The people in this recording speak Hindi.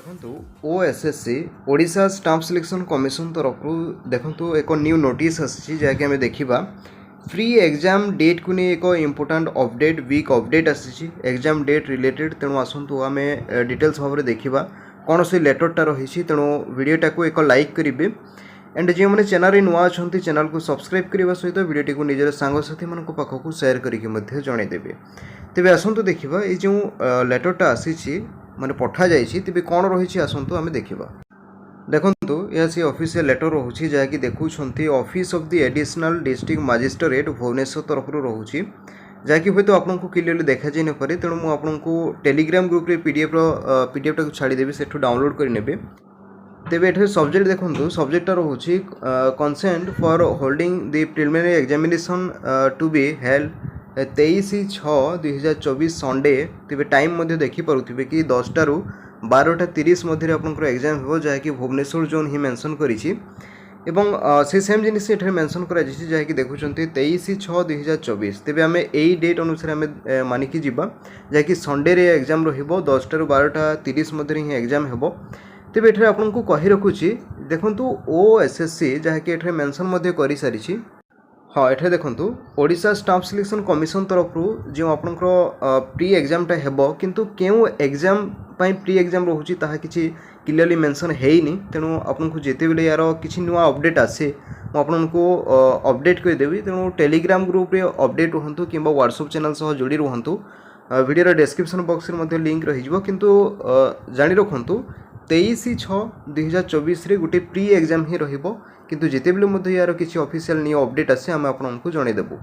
देखंतु OSSC Odisha staff selection commission तरफ देखंतु एक न्यू नोटिस आसी जहाँकि आम देखा फ्री एग्जाम डेट को नहीं एक इम्पोर्टाट अपडेट वीक अपडेट आसी एग्जाम डेट रिलेटेड तेणु आसतु आम डिटेल्स भाव में देखा कौन से लेटरटा रही तेणु वीडियोटा को एक लाइक करेंगे एंड जो मैंने चैनल नुआ अच्छा चैनल को सब्सक्राइब करने सहित वीडियोटी को निजर सांगसाथी मान पाखक सेयार करके जनईदेवे तेज आसतु देखा ये जो लेटरटा आसी माने पठा जाइए तेज कौन रही आसतु आम देखा देखंतु यह सी ऑफिशियल लेटर रोचे जहाँकि देखुंत office of the additional district magistrate Bhubaneswar तरफ रोचे जहाँकि हूँ तो आपको क्लियरली देखा जाई नपे तेणु मुझे आपको टेलीग्राम ग्रुप पीडीएफ टाक छाड़देवी से डाउनलोड करने तेज ये सब्जेक्ट देखो सब्जेक्टा रोचे consent for holding the preliminary examination to be held 23/6/2024 Sunday तेज टाइम देखिपे कि 10 ରୁ 12:30 मध्य आपंकर एग्जाम हो जहाँकि भुवनेश्वर जोन ही मेंशन करी एवं से सेम जिनिस ये मेंशन कर जहाँकि देखुं 23/6/2024 तेज आम यही डेट अनुसार आम मानिक जावा जहाँकि संडे रे एग्जाम रो 10 ରୁ 12:30 मध्य ही एग्जाम हो तेज ये आपको कही रखुची देखूँ ओएसएससी जहाँकि ये मेंशन कर सारी हाँ ये देखूँ ओडिशा स्टाफ सिलेक्शन कमिशन तरफ जो आपंकर प्री एग्जामटा हेबो किंतु क्यों एग्जाम प्री एग्जाम रोचे कि क्लियरली मेंशन है तेणु आपको जिते बेले यार किसी नुआ अपडेट आसे मुझे अपडेट करदेवी तेणु टेलीग्राम ग्रुप रे अपडेट रुहतु कि व्हाट्सएप चैनल सह जोड़ी रुहतु वीडियो डिस्क्रिप्शन बॉक्स में लिंक रही किंतु जानी रखु 23/6/2024 गोटे प्री एग्जाम ही रहिबो किंतु जिते बेले यार किसी ऑफिशियल न्यू अपडेट आसे आम आपको जनईदेबू।